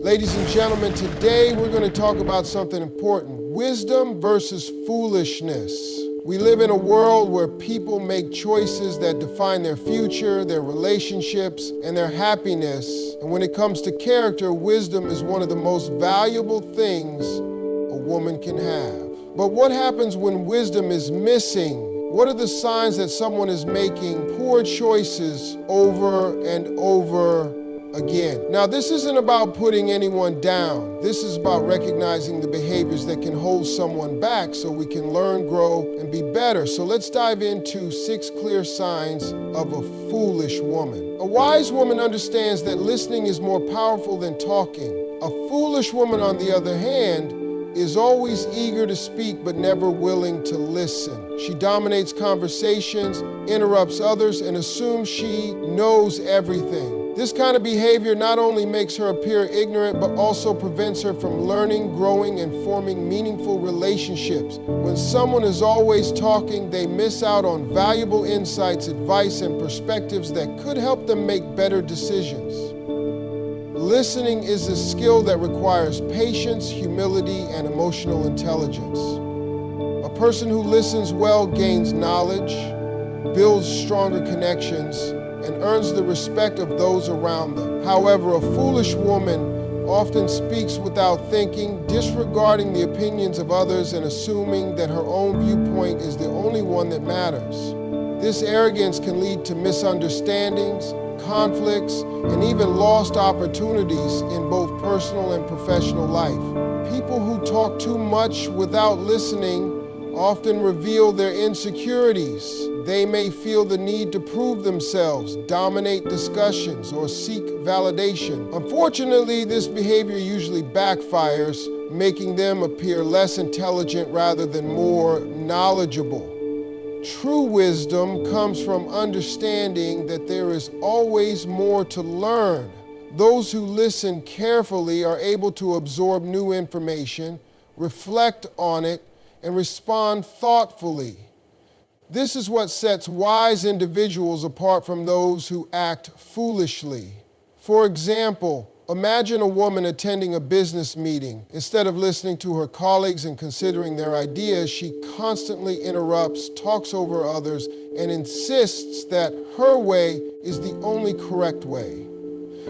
Ladies and gentlemen, today we're going to talk about something important: wisdom versus foolishness. We live in a world where people make choices that define their future, their relationships, and their happiness. And when it comes to character, wisdom is one of the most valuable things a woman can have. But what happens when wisdom is missing? What are the signs that someone is making poor choices over and over again? Now, this isn't about putting anyone down. This is about recognizing the behaviors that can hold someone back so we can learn, grow, and be better. So let's dive into 6 clear signs of a foolish woman. A wise woman understands that listening is more powerful than talking. A foolish woman, on the other hand, is always eager to speak but never willing to listen. She dominates conversations, interrupts others, and assumes she knows everything. This kind of behavior not only makes her appear ignorant, but also prevents her from learning, growing, and forming meaningful relationships. When someone is always talking, they miss out on valuable insights, advice, and perspectives that could help them make better decisions. Listening is a skill that requires patience, humility, and emotional intelligence. A person who listens well gains knowledge, builds stronger connections, and earns the respect of those around them. However, a foolish woman often speaks without thinking, disregarding the opinions of others and assuming that her own viewpoint is the only one that matters. This arrogance can lead to misunderstandings, conflicts, and even lost opportunities in both personal and professional life. People who talk too much without listening often reveal their insecurities. They may feel the need to prove themselves, dominate discussions, or seek validation. Unfortunately, this behavior usually backfires, making them appear less intelligent rather than more knowledgeable. True wisdom comes from understanding that there is always more to learn. Those who listen carefully are able to absorb new information, reflect on it, and respond thoughtfully. This is what sets wise individuals apart from those who act foolishly. For example, imagine a woman attending a business meeting. Instead of listening to her colleagues and considering their ideas, she constantly interrupts, talks over others, and insists that her way is the only correct way.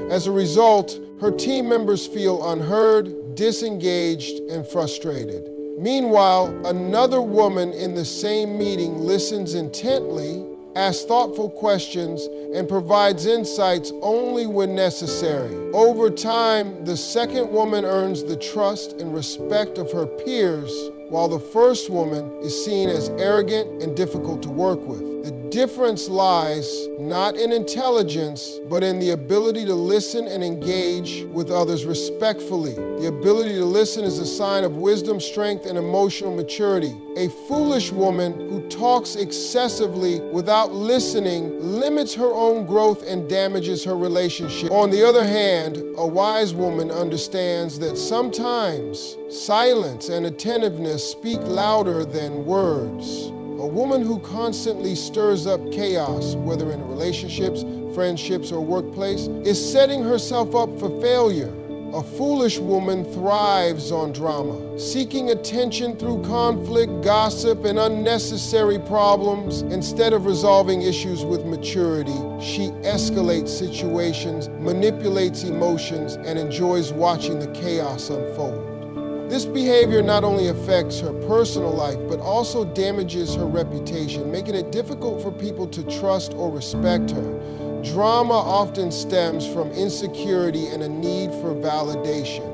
As a result, her team members feel unheard, disengaged, and frustrated. Meanwhile, another woman in the same meeting listens intently, asks thoughtful questions, and provides insights only when necessary. Over time, the second woman earns the trust and respect of her peers, while the first woman is seen as arrogant and difficult to work with. The difference lies not in intelligence, but in the ability to listen and engage with others respectfully. The ability to listen is a sign of wisdom, strength, and emotional maturity. A foolish woman who talks excessively without listening limits her own growth and damages her relationship. On the other hand, a wise woman understands that sometimes silence and attentiveness speak louder than words. A woman who constantly stirs up chaos, whether in relationships, friendships, or workplace, is setting herself up for failure. A foolish woman thrives on drama, seeking attention through conflict, gossip, and unnecessary problems. Instead of resolving issues with maturity, she escalates situations, manipulates emotions, and enjoys watching the chaos unfold. This behavior not only affects her personal life, but also damages her reputation, making it difficult for people to trust or respect her. Drama often stems from insecurity and a need for validation.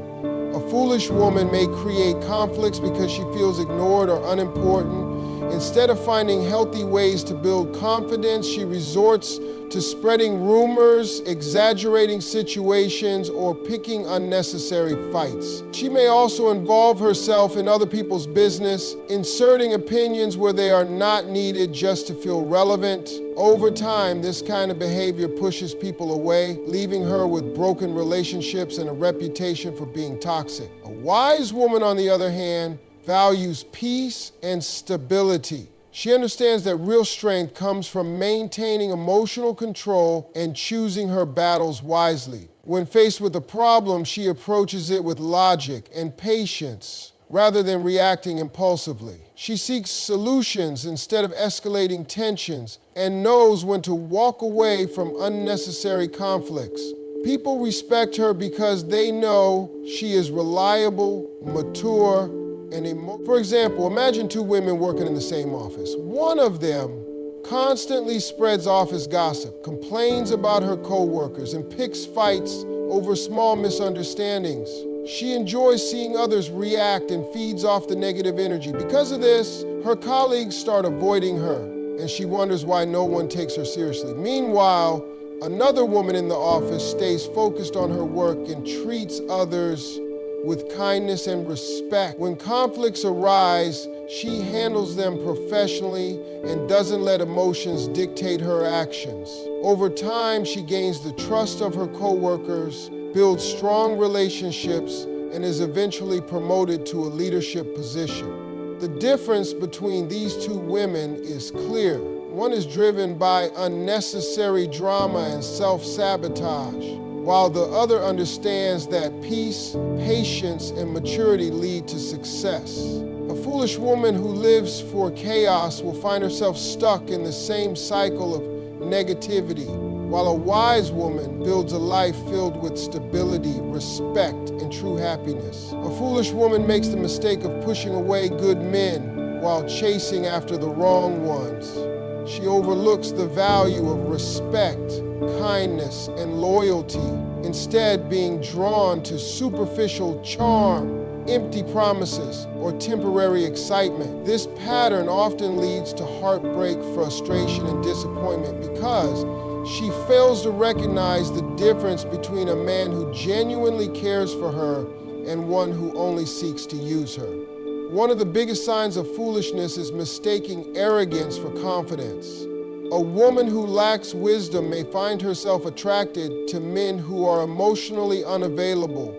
A foolish woman may create conflicts because she feels ignored or unimportant. Instead of finding healthy ways to build confidence, she resorts to spreading rumors, exaggerating situations, or picking unnecessary fights. She may also involve herself in other people's business, inserting opinions where they are not needed just to feel relevant. Over time, this kind of behavior pushes people away, leaving her with broken relationships and a reputation for being toxic. A wise woman, on the other hand, values peace and stability. She understands that real strength comes from maintaining emotional control and choosing her battles wisely. When faced with a problem, she approaches it with logic and patience rather than reacting impulsively. She seeks solutions instead of escalating tensions and knows when to walk away from unnecessary conflicts. People respect her because they know she is reliable, mature, and for example, imagine two women working in the same office. One of them constantly spreads office gossip, complains about her coworkers, and picks fights over small misunderstandings. She enjoys seeing others react and feeds off the negative energy. Because of this, her colleagues start avoiding her, and she wonders why no one takes her seriously. Meanwhile, another woman in the office stays focused on her work and treats others with kindness and respect. When conflicts arise, she handles them professionally and doesn't let emotions dictate her actions. Over time, she gains the trust of her coworkers, builds strong relationships, and is eventually promoted to a leadership position. The difference between these two women is clear. One is driven by unnecessary drama and self-sabotage, while the other understands that peace, patience, and maturity lead to success. A foolish woman who lives for chaos will find herself stuck in the same cycle of negativity, while a wise woman builds a life filled with stability, respect, and true happiness. A foolish woman makes the mistake of pushing away good men while chasing after the wrong ones. She overlooks the value of respect, kindness, and loyalty, instead being drawn to superficial charm, empty promises, or temporary excitement. This pattern often leads to heartbreak, frustration, and disappointment because she fails to recognize the difference between a man who genuinely cares for her and one who only seeks to use her. One of the biggest signs of foolishness is mistaking arrogance for confidence. A woman who lacks wisdom may find herself attracted to men who are emotionally unavailable,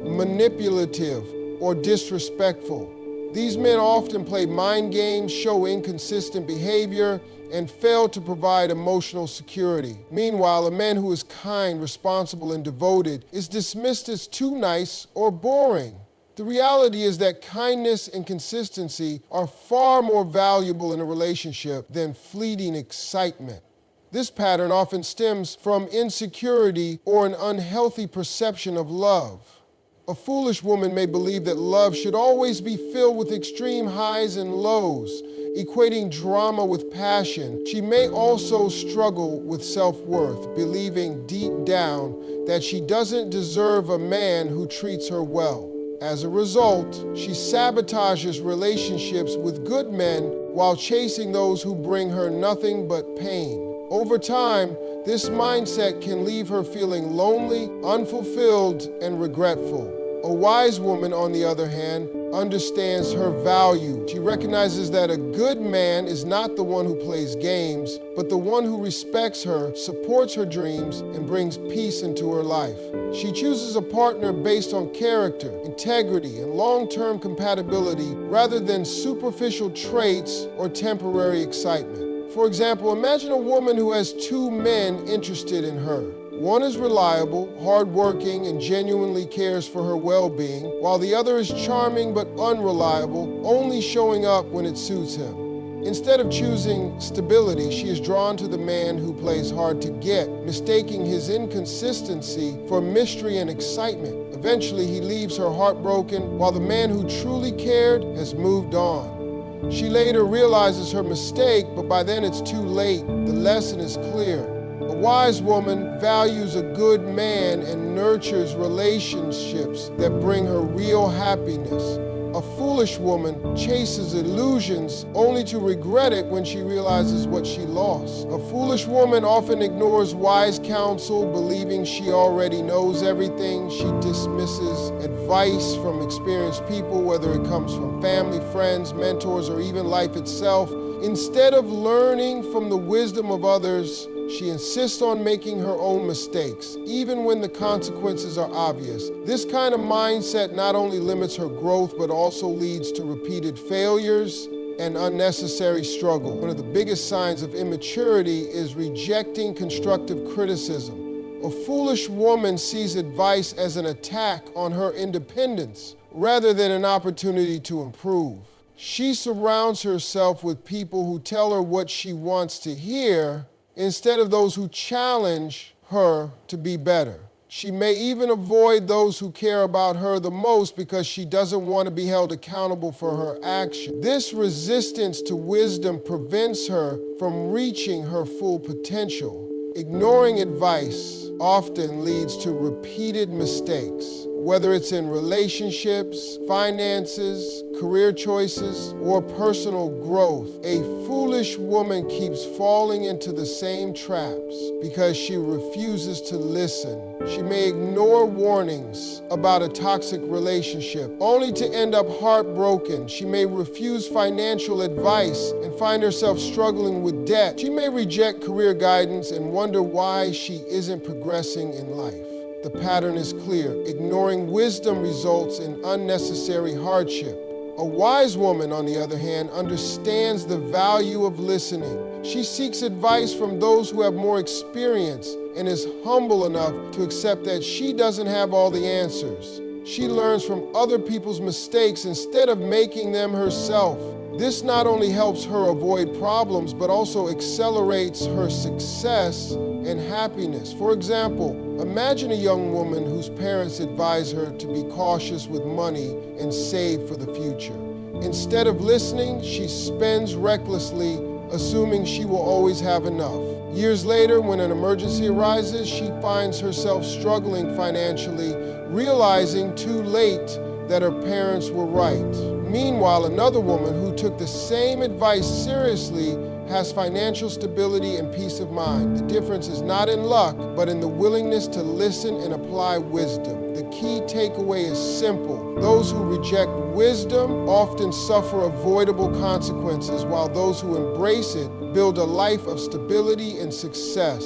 manipulative, or disrespectful. These men often play mind games, show inconsistent behavior, and fail to provide emotional security. Meanwhile, a man who is kind, responsible, and devoted is dismissed as too nice or boring. The reality is that kindness and consistency are far more valuable in a relationship than fleeting excitement. This pattern often stems from insecurity or an unhealthy perception of love. A foolish woman may believe that love should always be filled with extreme highs and lows, equating drama with passion. She may also struggle with self-worth, believing deep down that she doesn't deserve a man who treats her well. As a result, she sabotages relationships with good men while chasing those who bring her nothing but pain. Over time, this mindset can leave her feeling lonely, unfulfilled, and regretful. A wise woman, on the other hand, understands her value. She recognizes that a good man is not the one who plays games, but the one who respects her, supports her dreams, and brings peace into her life. She chooses a partner based on character, integrity, and long-term compatibility rather than superficial traits or temporary excitement. For example, imagine a woman who has two men interested in her. One is reliable, hardworking, and genuinely cares for her well-being, while the other is charming but unreliable, only showing up when it suits him. Instead of choosing stability, she is drawn to the man who plays hard to get, mistaking his inconsistency for mystery and excitement. Eventually, he leaves her heartbroken, while the man who truly cared has moved on. She later realizes her mistake, but by then it's too late. The lesson is clear. A wise woman values a good man and nurtures relationships that bring her real happiness. A foolish woman chases illusions only to regret it when she realizes what she lost. A foolish woman often ignores wise counsel, believing she already knows everything. She dismisses advice from experienced people, whether it comes from family, friends, mentors, or even life itself. Instead of learning from the wisdom of others, she insists on making her own mistakes, even when the consequences are obvious. This kind of mindset not only limits her growth, but also leads to repeated failures and unnecessary struggle. One of the biggest signs of immaturity is rejecting constructive criticism. A foolish woman sees advice as an attack on her independence rather than an opportunity to improve. She surrounds herself with people who tell her what she wants to hear instead of those who challenge her to be better. She may even avoid those who care about her the most because she doesn't want to be held accountable for her actions. This resistance to wisdom prevents her from reaching her full potential. Ignoring advice often leads to repeated mistakes, whether it's in relationships, finances, career choices, or personal growth. A foolish woman keeps falling into the same traps because she refuses to listen. She may ignore warnings about a toxic relationship, only to end up heartbroken. She may refuse financial advice and find herself struggling with debt. She may reject career guidance and wonder why she isn't progressing in life. The pattern is clear. Ignoring wisdom results in unnecessary hardship. A wise woman, on the other hand, understands the value of listening. She seeks advice from those who have more experience and is humble enough to accept that she doesn't have all the answers. She learns from other people's mistakes instead of making them herself. This not only helps her avoid problems, but also accelerates her success and happiness. For example, imagine a young woman whose parents advise her to be cautious with money and save for the future. Instead of listening, she spends recklessly, assuming she will always have enough. Years later, when an emergency arises, she finds herself struggling financially, realizing too late that her parents were right. Meanwhile, another woman who took the same advice seriously has financial stability and peace of mind. The difference is not in luck, but in the willingness to listen and apply wisdom. The key takeaway is simple. Those who reject wisdom often suffer avoidable consequences, while those who embrace it build a life of stability and success.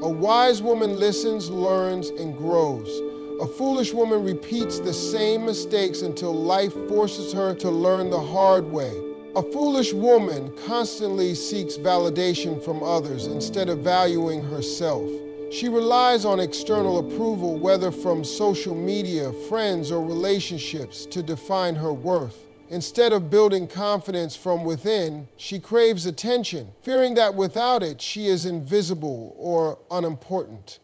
A wise woman listens, learns, and grows. A foolish woman repeats the same mistakes until life forces her to learn the hard way. A foolish woman constantly seeks validation from others instead of valuing herself. She relies on external approval, whether from social media, friends, or relationships, to define her worth. Instead of building confidence from within, she craves attention, fearing that without it, she is invisible or unimportant.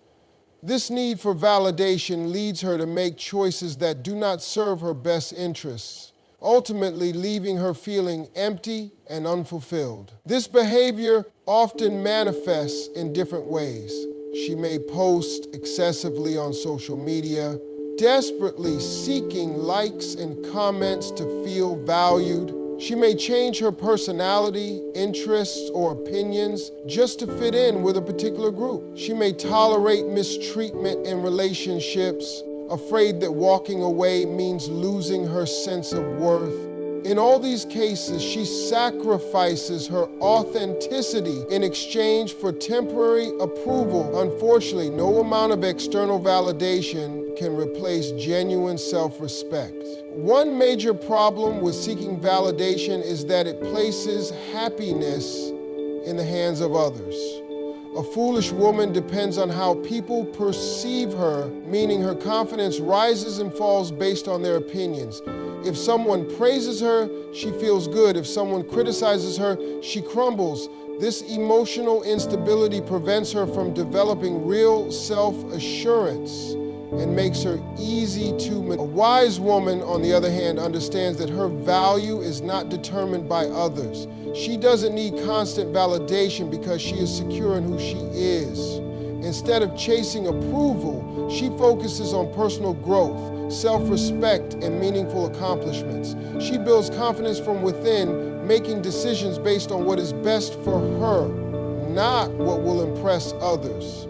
This need for validation leads her to make choices that do not serve her best interests, ultimately leaving her feeling empty and unfulfilled. This behavior often manifests in different ways. She may post excessively on social media, desperately seeking likes and comments to feel valued. She may change her personality, interests, or opinions just to fit in with a particular group. She may tolerate mistreatment in relationships, afraid that walking away means losing her sense of worth. In all these cases, she sacrifices her authenticity in exchange for temporary approval. Unfortunately, no amount of external validation can replace genuine self-respect. One major problem with seeking validation is that it places happiness in the hands of others. A foolish woman depends on how people perceive her, meaning her confidence rises and falls based on their opinions. If someone praises her, she feels good. If someone criticizes her, she crumbles. This emotional instability prevents her from developing real self-assurance and makes her easy to manipulate. A wise woman, on the other hand, understands that her value is not determined by others. She doesn't need constant validation because she is secure in who she is. Instead of chasing approval, she focuses on personal growth, self-respect, and meaningful accomplishments. She builds confidence from within, making decisions based on what is best for her, not what will impress others.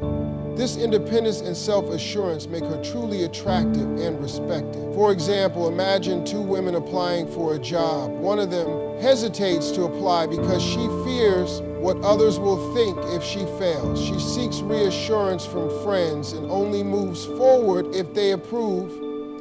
This independence and self-assurance make her truly attractive and respected. For example, imagine two women applying for a job. One of them hesitates to apply because she fears what others will think if she fails. She seeks reassurance from friends and only moves forward if they approve.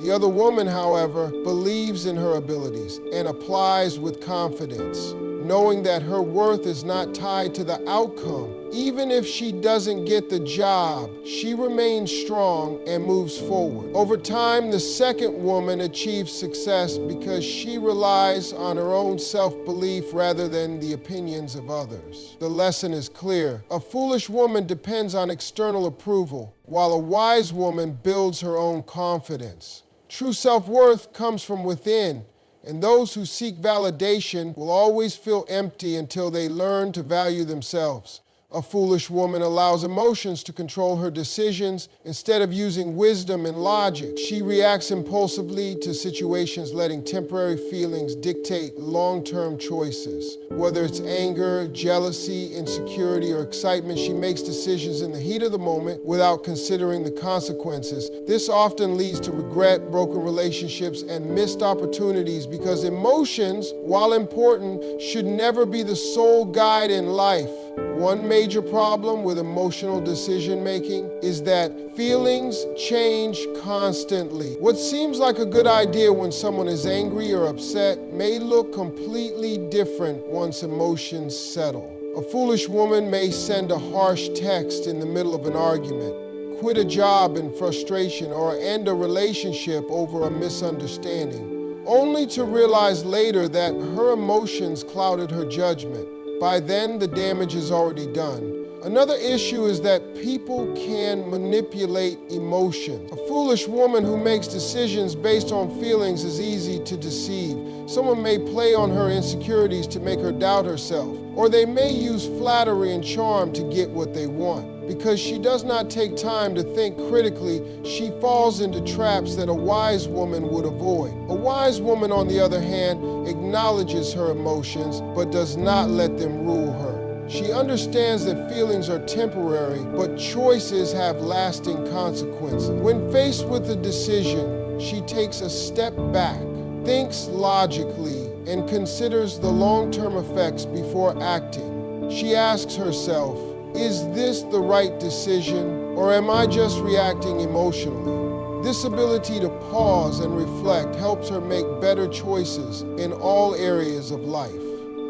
The other woman, however, believes in her abilities and applies with confidence, knowing that her worth is not tied to the outcome. Even if she doesn't get the job, she remains strong and moves forward. Over time, the second woman achieves success because she relies on her own self-belief rather than the opinions of others. The lesson is clear. A foolish woman depends on external approval, while a wise woman builds her own confidence. True self-worth comes from within, and those who seek validation will always feel empty until they learn to value themselves. A foolish woman allows emotions to control her decisions instead of using wisdom and logic. She reacts impulsively to situations, letting temporary feelings dictate long-term choices. Whether it's anger, jealousy, insecurity, or excitement, she makes decisions in the heat of the moment without considering the consequences. This often leads to regret, broken relationships, and missed opportunities because emotions, while important, should never be the sole guide in life. One major problem with emotional decision-making is that feelings change constantly. What seems like a good idea when someone is angry or upset may look completely different once emotions settle. A foolish woman may send a harsh text in the middle of an argument, quit a job in frustration, or end a relationship over a misunderstanding, only to realize later that her emotions clouded her judgment. By then, the damage is already done. Another issue is that people can manipulate emotion. A foolish woman who makes decisions based on feelings is easy to deceive. Someone may play on her insecurities to make her doubt herself, or they may use flattery and charm to get what they want. Because she does not take time to think critically, she falls into traps that a wise woman would avoid. A wise woman, on the other hand, acknowledges her emotions, but does not let them rule her. She understands that feelings are temporary, but choices have lasting consequences. When faced with a decision, she takes a step back, thinks logically, and considers the long-term effects before acting. She asks herself, is this the right decision, or am I just reacting emotionally? This ability to pause and reflect helps her make better choices in all areas of life.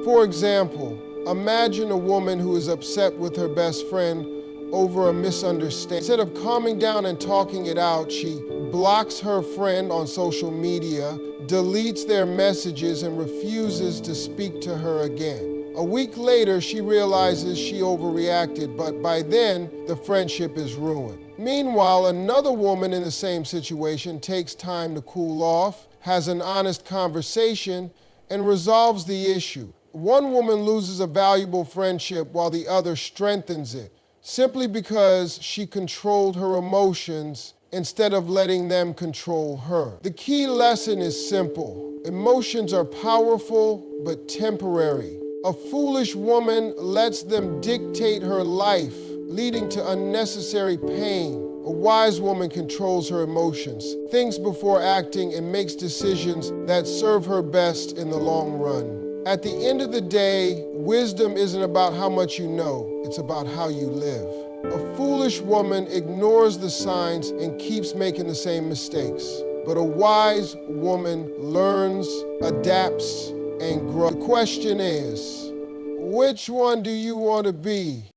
For example, imagine a woman who is upset with her best friend over a misunderstanding. Instead of calming down and talking it out, she blocks her friend on social media, deletes their messages, and refuses to speak to her again. A week later, she realizes she overreacted, but by then, the friendship is ruined. Meanwhile, another woman in the same situation takes time to cool off, has an honest conversation, and resolves the issue. One woman loses a valuable friendship while the other strengthens it, simply because she controlled her emotions instead of letting them control her. The key lesson is simple. Emotions are powerful but temporary. A foolish woman lets them dictate her life, leading to unnecessary pain. A wise woman controls her emotions, thinks before acting, and makes decisions that serve her best in the long run. At the end of the day, wisdom isn't about how much you know, it's about how you live. A foolish woman ignores the signs and keeps making the same mistakes. But a wise woman learns, adapts, and grows. The question is, which one do you want to be?